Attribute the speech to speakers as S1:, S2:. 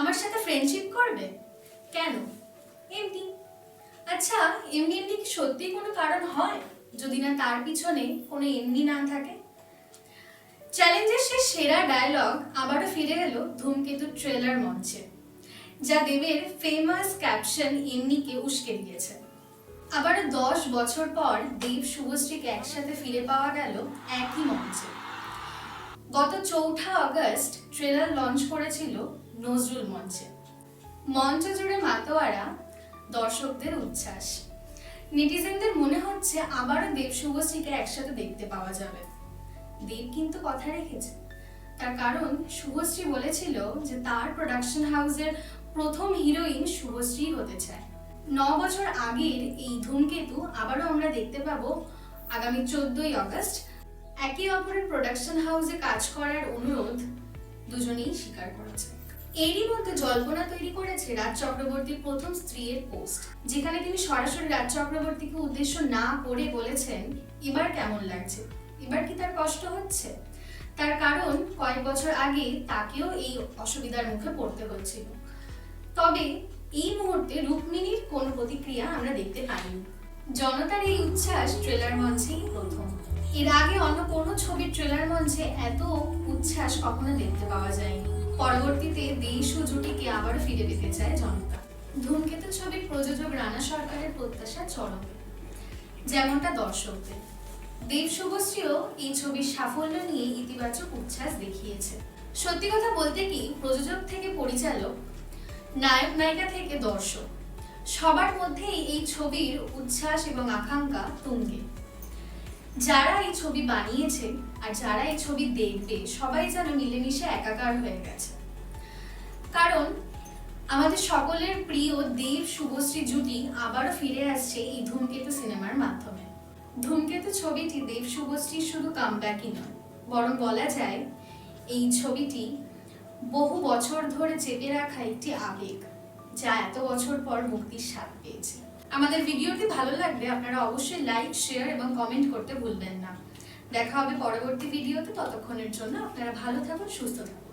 S1: আমার সাথে ফ্রেন্ডশিপ করবে? কেন? এমনি। আচ্ছা, এমনি এমনি কি সত্যি কোনো কারণ হয় যদি না তার পিছনে কোনো এমনি না থাকে? চ্যালেঞ্জের সে সেরা ডায়লগ আবারও ফিরে এলো ধূমকেতুর ট্রেলার মঞ্চে, যা দেবের ফেমাস ক্যাপশন এমনিকে উস্কে দিয়েছে। আবারও 10 বছর পর দেব শুভশ্রীকে একসাথে ফিরে পাওয়া গেল একই মঞ্চে। গত 4 আগস্ট ট্রেলার লঞ্চ করেছিল নজরুল মঞ্চে। মঞ্চ জুড়ে মাতোয়ারা, দর্শকদের উচ্ছ্বাস। নেটিজেনদের মনে হচ্ছে আবারও দেব শুভশ্রীকে একসাথে দেখতে পাওয়া যাবে। দেব কিন্তু কথা রেখেছে, তার কারণ শুভশ্রী বলেছিল যে তার প্রোডাকশন হাউসের প্রথম হিরোইন শুভশ্রী হতে চায়। 9 বছর আগের এই ধূমকেতু আবারও আমরা দেখতে পাবো আগামী 14 আগস্ট। একে অপরের প্রোডাকশন হাউসে কাজ করার অনুরোধ দুজনেই স্বীকার করেছে। এরই মধ্যে জল্পনা তৈরি করেছে রাজ চক্রবর্তীর প্রথম স্ত্রীর পোস্ট, যেখানে তিনি সরাসরি রাজ চক্রবর্তীকে উদ্দেশ্য না করে বলেছেন, এবার কেমন লাগছে, এবার কি তার কষ্ট হচ্ছে? তার কারণ কয়েক বছর আগে তাকেও এই অসুবিধার মুখে পড়তে হয়েছিল। তবে এই মুহূর্তে রুক্মিণীর কোনো প্রতিক্রিয়া আমরা দেখতে পাইনি। জনতার এই উচ্ছ্বাস ট্রেলার মঞ্চেই প্রথম। এর আগে অন্য কোনো ছবির ট্রেলার মঞ্চে এত উচ্ছ্বাস কখনো দেখতে পাওয়া যায়নি। পরবর্তীতে দেশ ও জুটিকে আবারও ফিরে পেতে চায় জনতা। ধূমকেতু ছবির প্রযোজক রানা সরকারের প্রত্যাশা চরমে, যেমনটা দর্শকদের। দেব শুভশ্রীও এই ছবির সাফল্য নিয়ে ইতিবাচক উচ্ছ্বাস দেখিয়েছে। সত্যি কথা বলতে কি, প্রযোজক থেকে পরিচালক, নায়ক নায়িকা থেকে দর্শক, সবার মধ্যেই এই ছবির উচ্ছ্বাস এবং আকাঙ্ক্ষা তুঙ্গে। যারা এই ছবি বানিয়েছে আর যারা এই ছবি দেখবে, সবাই যেন মিলেমিশে একাকার হয়ে গেছে। কারণ আমাদের সকলের প্রিয় দেব শুভশ্রী জুটি আবারও ফিরে আসছে এই ধূমকেতু সিনেমার মাধ্যমে। ধূমকেতু ছবিটি দেব শুভশ্রীর শুধু কামব্যাকই নয়, বরং বলা যায় এই ছবিটি বহু বছর ধরে চেপে রাখা একটি আবেগ, যা এত বছর পর মুক্তির স্বাদ পেয়েছে। আমাদের ভিডিওটি ভালো লাগলে আপনারা অবশ্যই লাইক, শেয়ার এবং কমেন্ট করতে ভুলবেন না। দেখা হবে পরবর্তী ভিডিওতে। ততক্ষণের জন্য আপনারা ভালো থাকুন, সুস্থ থাকুন।